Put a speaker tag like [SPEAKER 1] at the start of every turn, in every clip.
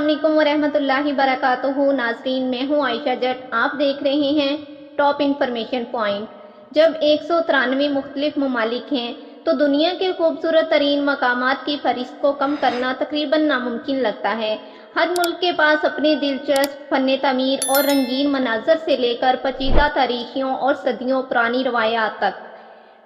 [SPEAKER 1] علیکم ورحمۃ اللہ وبرکاتہ ناظرین، میں ہوں عائشہ جٹ۔ آپ دیکھ رہے ہیں ٹاپ انفارمیشن پوائنٹ۔ جب 193 مختلف ممالک ہیں تو دنیا کے خوبصورت ترین مقامات کی فہرست کو کم کرنا تقریباً ناممکن لگتا ہے۔ ہر ملک کے پاس اپنے دلچسپ فن تعمیر اور رنگین مناظر سے لے کر پیچیدہ تاریخیوں اور صدیوں پرانی روایات تک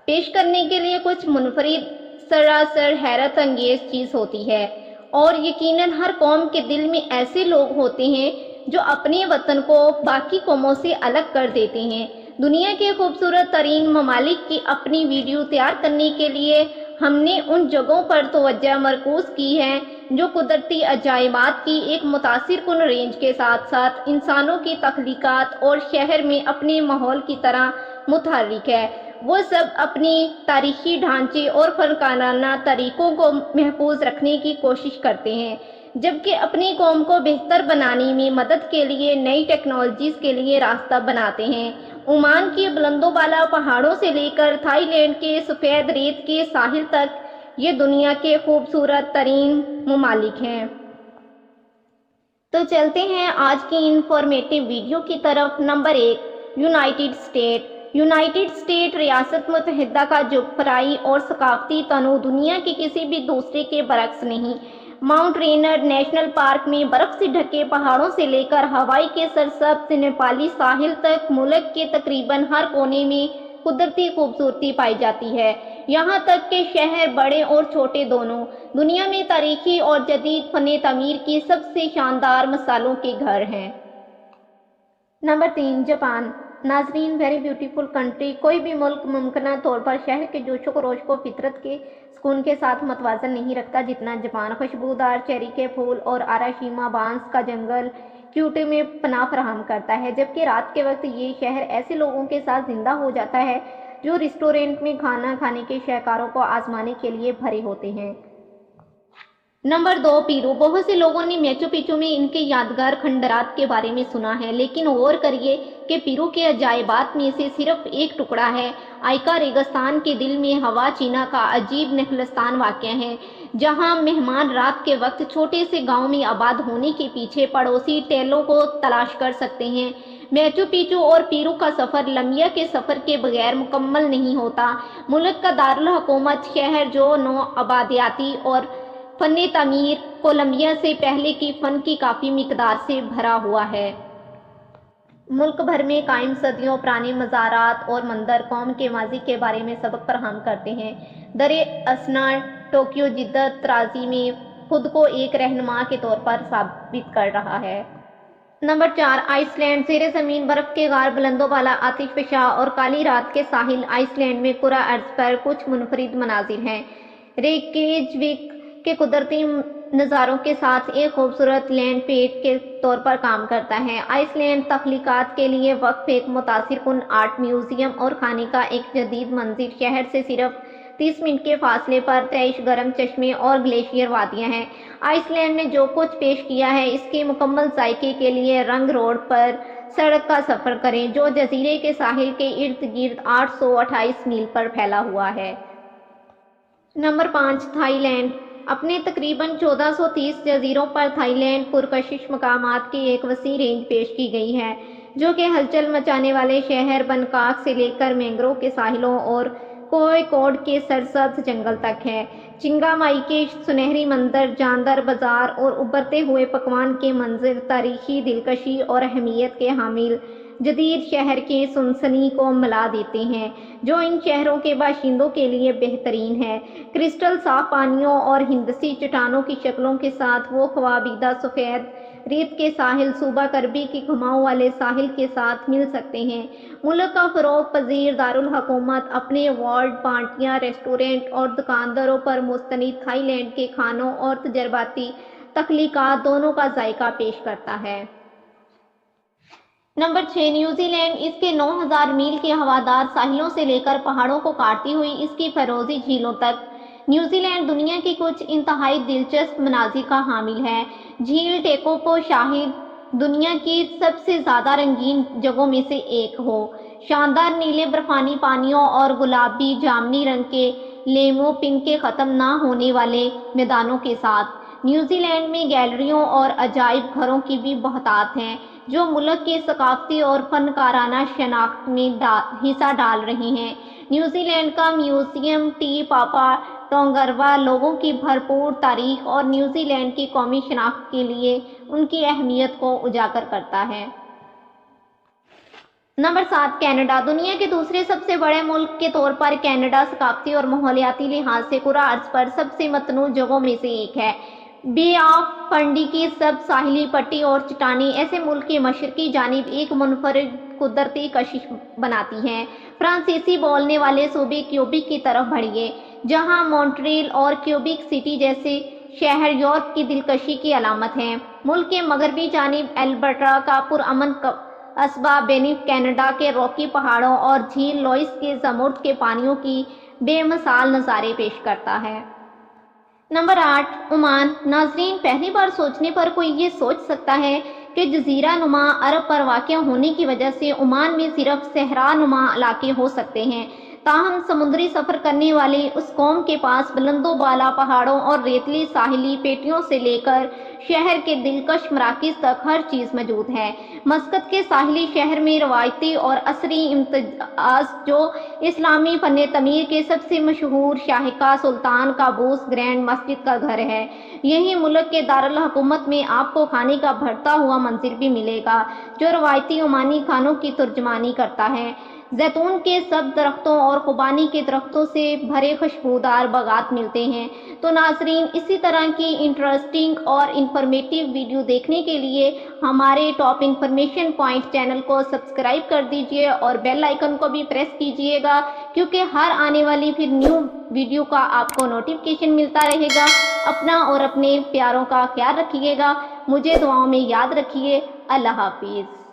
[SPEAKER 1] پیش کرنے کے لیے کچھ منفرد، سراسر حیرت انگیز چیز ہوتی ہے۔ اور یقیناً ہر قوم کے دل میں ایسے لوگ ہوتے ہیں جو اپنے وطن کو باقی قوموں سے الگ کر دیتے ہیں۔ دنیا کے خوبصورت ترین ممالک کی اپنی ویڈیو تیار کرنے کے لیے ہم نے ان جگہوں پر توجہ مرکوز کی ہے جو قدرتی عجائبات کی ایک متاثر کن رینج کے ساتھ ساتھ انسانوں کی تخلیقات اور شہر میں اپنے ماحول کی طرح متحرک ہے۔ وہ سب اپنی تاریخی ڈھانچے اور فنکارانہ طریقوں کو محفوظ رکھنے کی کوشش کرتے ہیں، جبکہ اپنی قوم کو بہتر بنانے میں مدد کے لیے نئی ٹیکنالوجیز کے لیے راستہ بناتے ہیں۔ عمان کے بلند و بالا پہاڑوں سے لے کر تھائی لینڈ کے سفید ریت کے ساحل تک یہ دنیا کے خوبصورت ترین ممالک ہیں۔ تو چلتے ہیں آج کی انفارمیٹیو ویڈیو کی طرف۔ Number 1، United state. United state ریاست متحدہ کا جغرافیائی اور ثقافتی تنوع دنیا کے کسی بھی دوسرے کے برعکس نہیں۔ ماؤنٹ رینر نیشنل پارک میں برف سے ڈھکے پہاڑوں سے لے کر ہوائی کے سرسبز نیپالی ساحل تک ملک کے تقریباً ہر کونے میں قدرتی خوبصورتی پائی جاتی ہے۔ یہاں تک کہ شہر بڑے اور چھوٹے دونوں دنیا میں تاریخی اور جدید فن تعمیر کی سب سے شاندار مثالوں کے گھر ہیں۔ Number 3، Japan. ناظرین، ویری بیوٹیفل کنٹری۔ کوئی بھی ملک ممکنہ طور پر شہر کے جوش و خروش کو فطرت کے سکون کے ساتھ متوازن نہیں رکھتا جتنا جاپان۔ خوشبودار چیری کے پھول اور آراشیما بانس کا جنگل کیوٹو میں پناہ فراہم کرتا ہے، جبکہ رات کے وقت یہ شہر ایسے لوگوں کے ساتھ زندہ ہو جاتا ہے جو ریسٹورنٹ میں کھانا کھانے کے شاہکاروں کو آزمانے کے لیے بھرے ہوتے ہیں۔ نمبر 2، پیرو۔ بہت سے لوگوں نے میچو پیچو میں ان کے یادگار کھنڈرات کے بارے میں سنا ہے، لیکن غور کریے کہ پیرو کے عجائبات میں سے صرف ایک ٹکڑا ہے۔ آئکا ریگستان کے دل میں ہوا چینا کا عجیب نخلستان واقع ہے، جہاں مہمان رات کے وقت چھوٹے سے گاؤں میں آباد ہونے کے پیچھے پڑوسی ٹیلوں کو تلاش کر سکتے ہیں۔ میچو پیچو اور پیرو کا سفر لمیا کے سفر کے بغیر مکمل نہیں ہوتا۔ ملک کا دارالحکومت شہر جو نو آبادیاتی اور فن تعمیر کولمبیا سے پہلے کی فن کی کافی مقدار سے بھرا ہوا ہے۔ ملک بھر میں قائم صدیوں پرانے مزارات اور مندر قوم کے ماضی کے بارے میں سبق فراہم کرتے ہیں۔ درِ اثنا ٹوکیو جدت طرازی میں خود کو ایک رہنما کے طور پر ثابت کر رہا ہے۔ Number 4، Iceland. زیر زمین برف کے غار، بلند و بالا آتش فشاں اور کالی رات کے ساحل۔ آئس لینڈ میں کرہ ارض پر کچھ منفرد مناظر ہیں۔ ریکیجویک کے قدرتی نظاروں کے ساتھ ایک خوبصورت لینڈ پیٹ کے طور پر کام کرتا ہے۔ آئس لینڈ تخلیقات کے لیے وقف ایک متاثر کن آرٹ میوزیم اور کھانے کا ایک جدید منظر شہر سے صرف 30 منٹ کے فاصلے پر تیش گرم چشمے اور گلیشیئر وادیاں ہیں۔ آئس لینڈ نے جو کچھ پیش کیا ہے اس کے مکمل ذائقے کے لیے رنگ روڈ پر سڑک کا سفر کریں، جو جزیرے کے ساحل کے ارد گرد 828 میل پر پھیلا ہوا ہے۔ Number 5، Thailand. اپنے تقریباً 1430 جزیروں پر تھائی لینڈ پرکشش مقامات کی ایک وسیع رینج پیش کی گئی ہے، جو کہ ہلچل مچانے والے شہر بنکاک سے لے کر مینگروو کے ساحلوں اور کوئی کوڈ کے سرسبز جنگل تک ہے۔ چنگا مائی کے سنہری مندر، جاندار بازار اور ابھرتے ہوئے پکوان کے منظر تاریخی دلکشی اور اہمیت کے حامل جدید شہر کے سنسنی کو ملا دیتے ہیں، جو ان شہروں کے باشندوں کے لیے بہترین ہے۔ کرسٹل صاف پانیوں اور ہندسی چٹانوں کی شکلوں کے ساتھ وہ خوابیدہ سفید ریت کے ساحل صوبہ کربی کے گھماؤ والے ساحل کے ساتھ مل سکتے ہیں۔ ملک کا فروغ پذیر دارالحکومت اپنے ایوارڈ پارٹیاں، ریسٹورنٹ اور دکانداروں پر مستند تھائی لینڈ کے کھانوں اور تجرباتی تخلیقات دونوں کا ذائقہ پیش کرتا ہے۔ Number 6، New Zealand. اس کے 9000 میل کے ہوادار ساحلوں سے لے کر پہاڑوں کو کاٹتی ہوئی اس کی فیروزی جھیلوں تک، نیوزی لینڈ دنیا کے کچھ انتہائی دلچسپ مناظر کا حامل ہے۔ جھیل ٹیکوپو شاید دنیا کی سب سے زیادہ رنگین جگہوں میں سے ایک ہو، شاندار نیلے برفانی پانیوں اور گلابی جامنی رنگ کے لیمو پنک کے ختم نہ ہونے والے میدانوں کے ساتھ۔ نیوزی لینڈ میں گیلریوں اور عجائب گھروں کی بھی بہتات ہیں جو ملک کے ثقافتی اور فنکارانہ شناخت میں حصہ ڈال رہی ہیں۔ نیوزی لینڈ کا میوزیم ٹی پاپا ٹونگروا لوگوں کی بھرپور تاریخ اور نیوزی لینڈ کی قومی شناخت کے لیے ان کی اہمیت کو اجاگر کرتا ہے۔ Number 7، Canada. دنیا کے دوسرے سب سے بڑے ملک کے طور پر کینیڈا ثقافتی اور ماحولیاتی لحاظ سے کرۂ ارض پر سب سے متنوع جگہوں میں سے ایک ہے۔ بے آف فنڈی کی سب ساحلی پٹی اور چٹانیں ایسے ملک کی مشرقی جانب ایک منفرد قدرتی کشش بناتی ہیں۔ فرانسیسی بولنے والے صوبے کیوبیک کی طرف بڑھیے، جہاں مونٹریل اور کیوبیک سٹی جیسے شہر یورپ کی دلکشی کی علامت ہیں۔ ملک کے مغربی جانب البرٹا کا پرامن قصبہ بینف کینیڈا کے روکی پہاڑوں اور جھیل لوئس کے زمرد کے پانیوں کی بے مثال نظارے پیش کرتا ہے۔ Number 8، Oman. ناظرین، پہلی بار سوچنے پر کوئی یہ سوچ سکتا ہے کہ جزیرہ نما عرب پر واقع ہونے کی وجہ سے عمان میں صرف صحرا نما علاقے ہو سکتے ہیں، تاہم سمندری سفر کرنے والی اس قوم کے پاس بلند و بالا پہاڑوں اور ریتلی ساحلی پیٹیوں سے لے کر شہر کے دلکش مراکز تک ہر چیز موجود ہے۔ مسقط کے ساحلی شہر میں روایتی اور عصری امتزاج جو اسلامی فن تعمیر کے سب سے مشہور شاہکار سلطان قابوس گرینڈ مسجد کا گھر ہے۔ یہی ملک کے دارالحکومت میں آپ کو کھانے کا بڑھتا ہوا منظر بھی ملے گا جو روایتی عمانی کھانوں کی ترجمانی کرتا ہے۔ زیتون کے سب درختوں اور خوبانی کے درختوں سے بھرے خوشبودار باغات ملتے ہیں۔ تو ناظرین، اسی طرح کی انٹرسٹنگ اور انفارمیٹیو ویڈیو دیکھنے کے لیے ہمارے ٹاپ انفارمیشن پوائنٹ چینل کو سبسکرائب کر دیجئے اور بیل آئیکن کو بھی پریس کیجئے گا، کیونکہ ہر آنے والی پھر نیو ویڈیو کا آپ کو نوٹیفیکیشن ملتا رہے گا۔ اپنا اور اپنے پیاروں کا خیال رکھیے گا، مجھے دعاؤں میں یاد رکھیے۔ اللہ حافظ۔